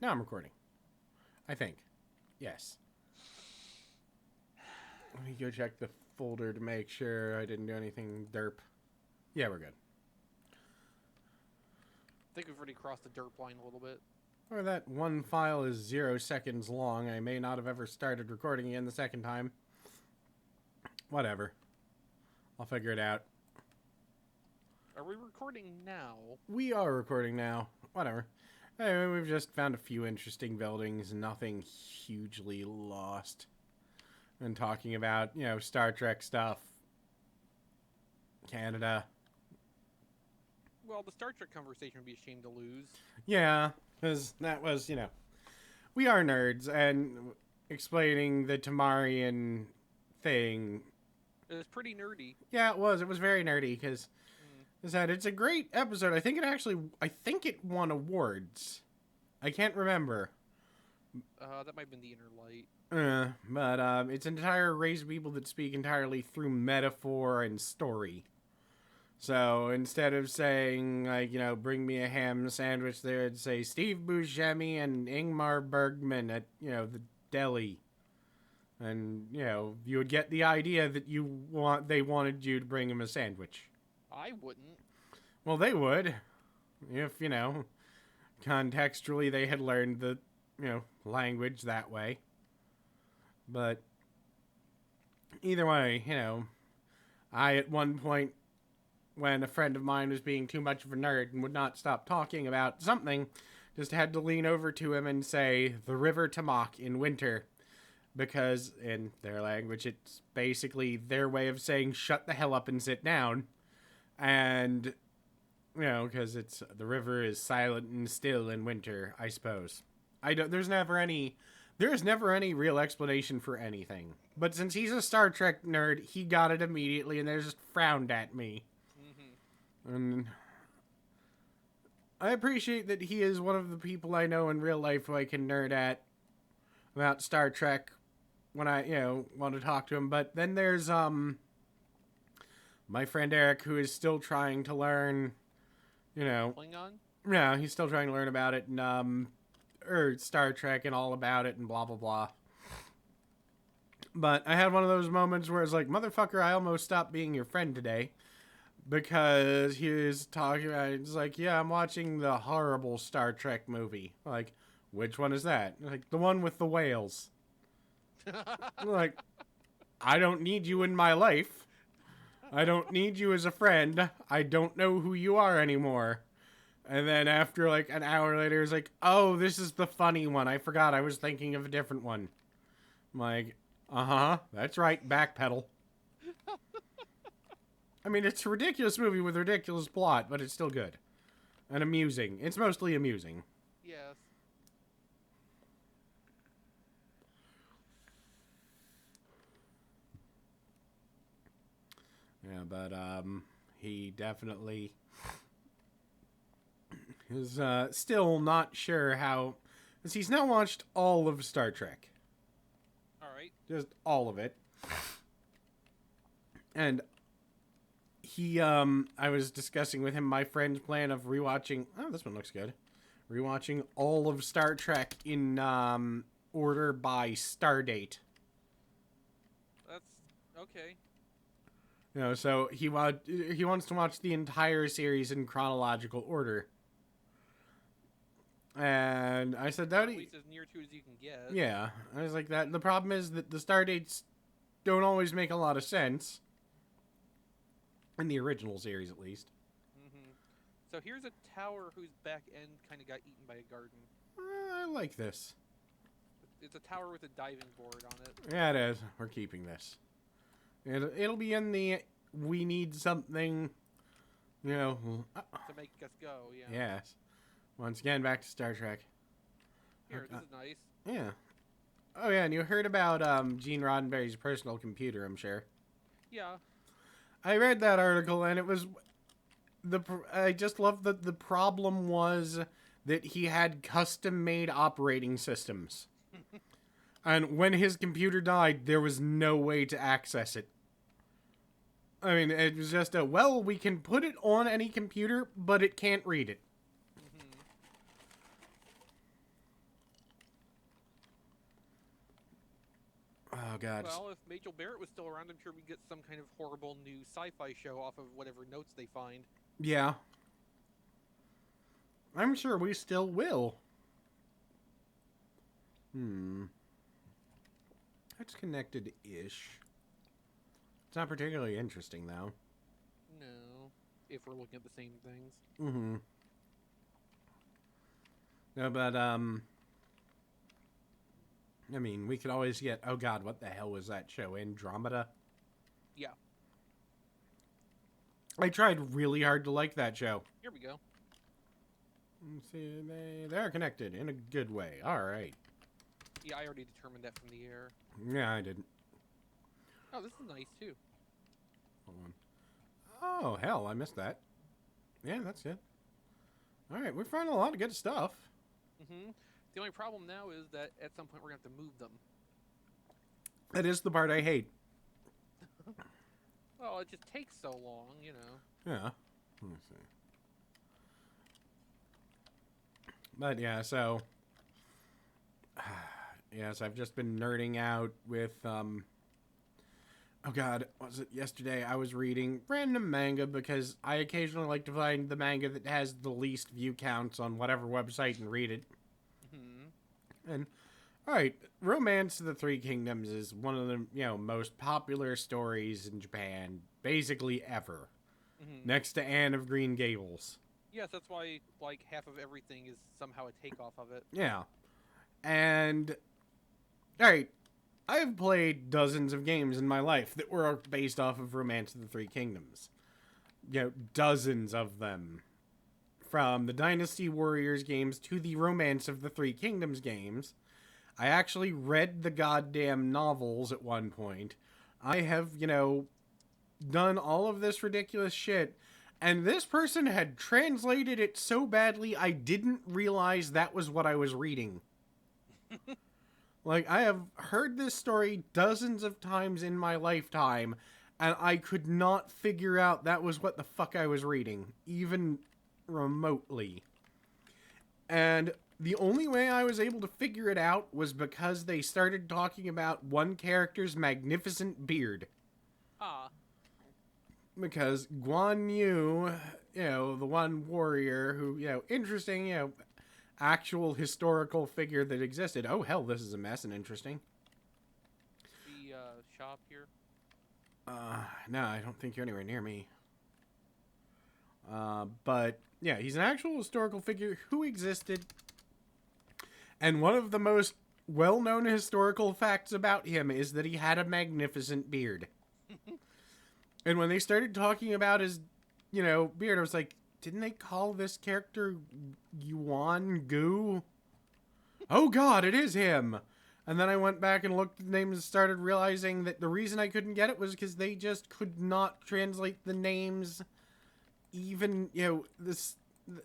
No, I'm recording. I think. Yes. Let me go check the folder to make sure I didn't do anything derp. Yeah, we're good. I think we've already crossed the derp line a little bit. Or that one file is 0 seconds long. I may not have ever started recording again the second time. Whatever. I'll figure it out. Are we recording now? We are recording now. Whatever. Anyway, we've just found a few interesting buildings. Nothing hugely lost. And talking about, Star Trek stuff. Canada. Well, the Star Trek conversation would be a shame to lose. Yeah, because that was, we are nerds, and explaining the Tamarian thing. It was pretty nerdy. Yeah, it was. It was very nerdy, because it's a great episode. I think it won awards. I can't remember. That might have been the Inner Light. But it's an entire race of people that speak entirely through metaphor and story. So instead of saying, bring me a ham sandwich, they would say Steve Buscemi and Ingmar Bergman at, the deli. And, you would get the idea that they wanted you to bring him a sandwich. I wouldn't. Well, they would. If, contextually they had learned the, language that way. But either way, I at one point, when a friend of mine was being too much of a nerd and would not stop talking about something, just had to lean over to him and say, the River Tamok in winter. Because, in their language, it's basically their way of saying, shut the hell up and sit down. And, because the river is silent and still in winter, I suppose. There's never any real explanation for anything. But since he's a Star Trek nerd, he got it immediately and they just frowned at me. And I appreciate that he is one of the people I know in real life who I can nerd at about Star Trek when I, want to talk to him. But then there's, my friend Eric, who is still trying to learn, Klingon? Yeah, he's still trying to learn about it and, Star Trek and all about it and blah, blah, blah. But I had one of those moments where it's like, motherfucker, I almost stopped being your friend today. Because he was talking about it. It's like, yeah, I'm watching the horrible Star Trek movie. Like, which one is that? Like, the one with the whales. Like, I don't need you in my life. I don't need you as a friend. I don't know who you are anymore. And then after, like, an hour later, it's like, oh, this is the funny one. I forgot I was thinking of a different one. I'm like, that's right, backpedal. I mean, it's a ridiculous movie with a ridiculous plot, but it's still good. And amusing. It's mostly amusing. Yes. Yeah, but, he definitely is, still not sure how... Because he's now watched all of Star Trek. Alright. Just all of it. And... I was discussing with him my friend's plan of rewatching... Oh, this one looks good. Rewatching all of Star Trek in, order by star date. That's... okay. So he wants to watch the entire series in chronological order. And I said that... At least as near to as you can get. Yeah. I was like, that. The problem is that the star dates don't always make a lot of sense. In the original series, at least. So here's a tower whose back end kind of got eaten by a garden. I like this. It's a tower with a diving board on it. Yeah, it is. We're keeping this. It'll be in the... We need something... To make us go, yeah. Yes. Once again, back to Star Trek. Here, this is nice. Yeah. Oh, yeah, and you heard about Gene Roddenberry's personal computer, I'm sure. Yeah. I read that article, and it was... I just love that the problem was that he had custom-made operating systems. And when his computer died, there was no way to access it. I mean, it was just we can put it on any computer, but it can't read it. Oh god. Well, if Majel Barrett was still around, I'm sure we'd get some kind of horrible new sci-fi show off of whatever notes they find. Yeah. I'm sure we still will. That's connected-ish. It's not particularly interesting, though. No, if we're looking at the same things. Mm-hmm. No, but, I mean, we could always get... Oh, God, what the hell was that show? Andromeda? Yeah. I tried really hard to like that show. Here we go. See, they're connected in a good way. All right. Yeah, I already determined that from the air. Yeah, I didn't. Oh, this is nice, too. Hold on. Oh, hell, I missed that. Yeah, that's it. All right, we're finding a lot of good stuff. Mm-hmm. The only problem now is that at some point we're going to have to move them. That is the part I hate. Well, it just takes so long, you know. Yeah. Let me see. But yeah, so... Yes, I've just been nerding out with, Oh god, was it yesterday? I was reading random manga because I occasionally like to find the manga that has the least view counts on whatever website and read it. Mm-hmm. And, alright, Romance of the Three Kingdoms is one of the, most popular stories in Japan, basically ever. Mm-hmm. Next to Anne of Green Gables. Yes, that's why, like, half of everything is somehow a takeoff of it. Yeah. And, alright, I've played dozens of games in my life that were based off of Romance of the Three Kingdoms. Dozens of them. From the Dynasty Warriors games to the Romance of the Three Kingdoms games. I actually read the goddamn novels at one point. I have, done all of this ridiculous shit. And this person had translated it so badly I didn't realize that was what I was reading. Like, I have heard this story dozens of times in my lifetime, and I could not figure out that was what the fuck I was reading, even remotely. And the only way I was able to figure it out was because they started talking about one character's magnificent beard. Ah. Because Guan Yu, the one warrior who, interesting, actual historical figure that existed. Oh, hell, this is a mess and interesting. The shop here? No, I don't think you're anywhere near me. But, yeah, he's an actual historical figure who existed. And one of the most well-known historical facts about him is that he had a magnificent beard. And when they started talking about his, beard, I was like, didn't they call this character Yuan Gu? Oh god, it is him! And then I went back and looked at the names and started realizing that the reason I couldn't get it was because they just could not translate the names. Even,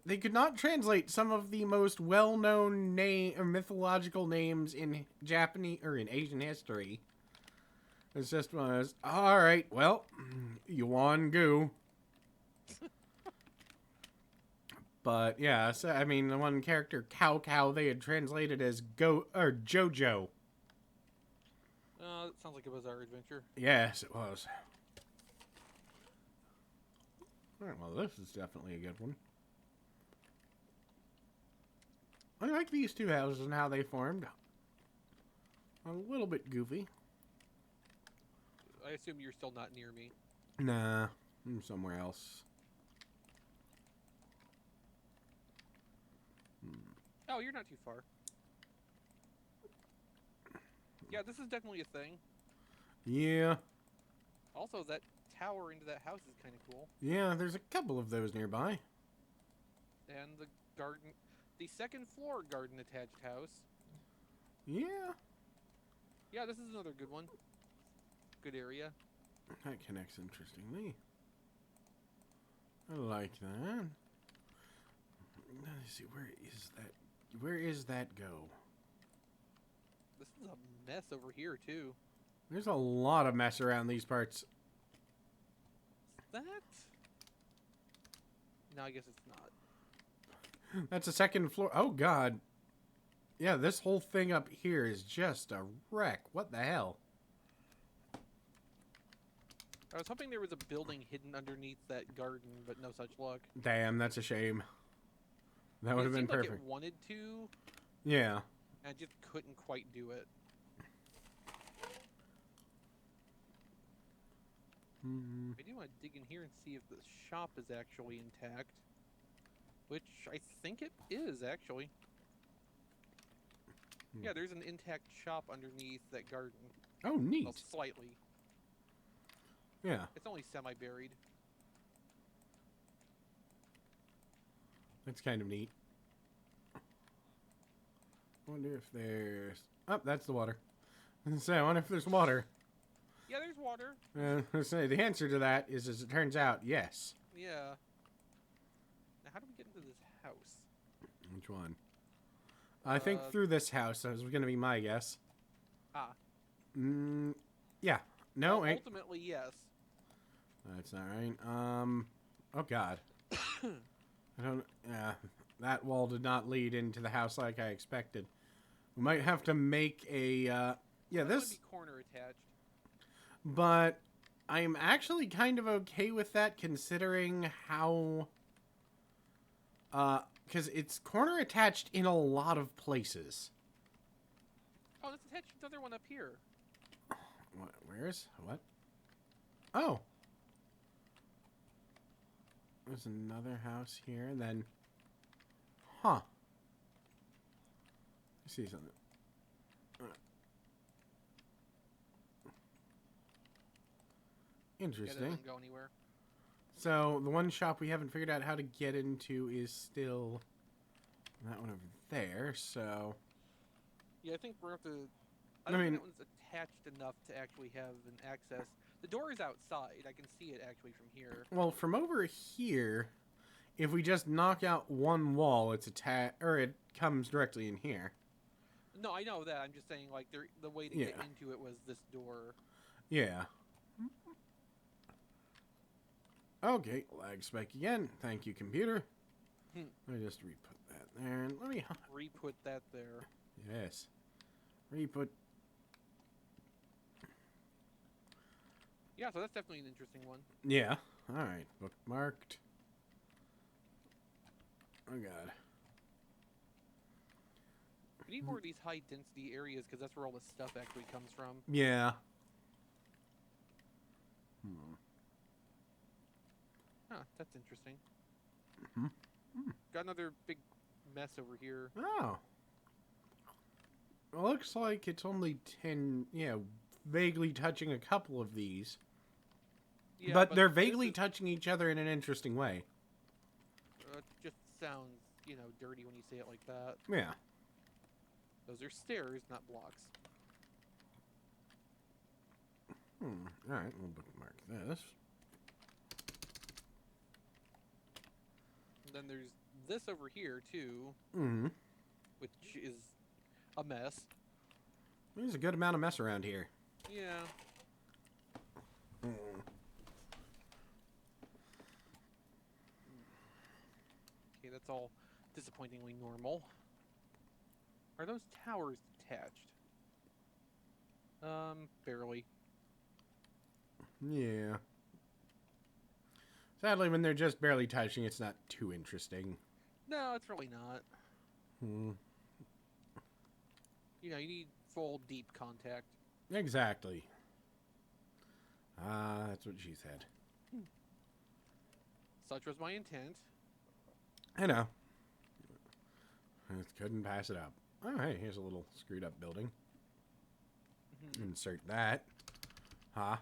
they could not translate some of the most well-known mythological names in Japanese, or in Asian history. It's just one of those, alright, well, Yuan Gu. But, yeah, so, I mean, the one character, Cao, they had translated as Jojo. That sounds like a bizarre adventure. Yes, it was. Alright, well, this is definitely a good one. I like these two houses and how they formed. A little bit goofy. I assume you're still not near me. Nah, I'm somewhere else. Oh, you're not too far. Yeah, this is definitely a thing. Yeah. Also, that tower into that house is kind of cool. Yeah, there's a couple of those nearby. And the garden, the second floor garden attached house. Yeah. Yeah, this is another good one. Good area. That connects interestingly. I like that. Let me see, where is that? Where is that go? This is a mess over here, too. There's a lot of mess around these parts. Is that? No, I guess it's not. That's a second floor. Oh, God. Yeah, this whole thing up here is just a wreck. What the hell? I was hoping there was a building hidden underneath that garden, but no such luck. Damn, that's a shame. That would have It been seemed like perfect. it wanted to, Yeah. and just couldn't quite do it. Mm, I do want to dig in here and see if the shop is actually intact. Which I think it is, actually. Yeah, there's an intact shop underneath that garden. oh, neat. Well, slightly. Yeah. It's only semi-buried. That's kind of neat. Wonder if there's... Oh, that's the water. So I wonder if there's water. Yeah, there's water. So the answer to that is, as it turns out, yes. Yeah. Now, how do we get into this house? Which one? I think through this house. That was going to be my guess. Ah. Yeah. No, Well, ain't. ultimately, yes. That's not right. Oh God. I don't. Yeah, that wall did not lead into the house like I expected. We might have to make a. Yeah, It's this. gonna be corner attached. But I'm actually kind of okay with that, considering how. Because it's corner attached in a lot of places. Oh, let's attach another one up here. What? Where's what? Oh. There's another house here, and then. Huh. I see something. Yeah, that Interesting. doesn't go anywhere. So the one shop we haven't figured out how to get into is still that one over there. So Yeah, I think we're going to have to... I I don't mean- think that one's attached enough to actually have an access. The door is outside. I can see it actually from here. well, from over here, if we just knock out one wall, it's it comes directly in here. No, I know that. I'm just saying, like, the way to get Yeah. into it was this door. Yeah. Okay, lag spike again. Thank you, computer. Hmm. Let me just re-put that there, and let me. Re-put that there. Yes. Re-put. Yeah, so that's definitely an interesting one. Yeah. All right. Bookmarked. Oh God. We need more of these high-density areas because that's where all the stuff actually comes from. Yeah. Hmm. Huh, that's interesting. Mhm. Got another big mess over here. Oh. It looks like it's only 10, vaguely touching a couple of these. Yeah, but they're this vaguely is- touching each other in an interesting way. It just sounds, dirty when you say it like that. Yeah. Those are stairs, not blocks. Alright, we'll bookmark this. And then there's this over here, too, Mm-hmm. which is a mess. There's a good amount of mess around here. Yeah. Okay, that's all disappointingly normal. Are those towers detached? Barely. Yeah. Sadly, when they're just barely touching, it's not too interesting. No, it's really not. Hmm. You need full, deep contact. Exactly. That's what she said. Such was my intent. I know. I just couldn't pass it up. Oh, hey, here's a little screwed up building. Insert that. Huh?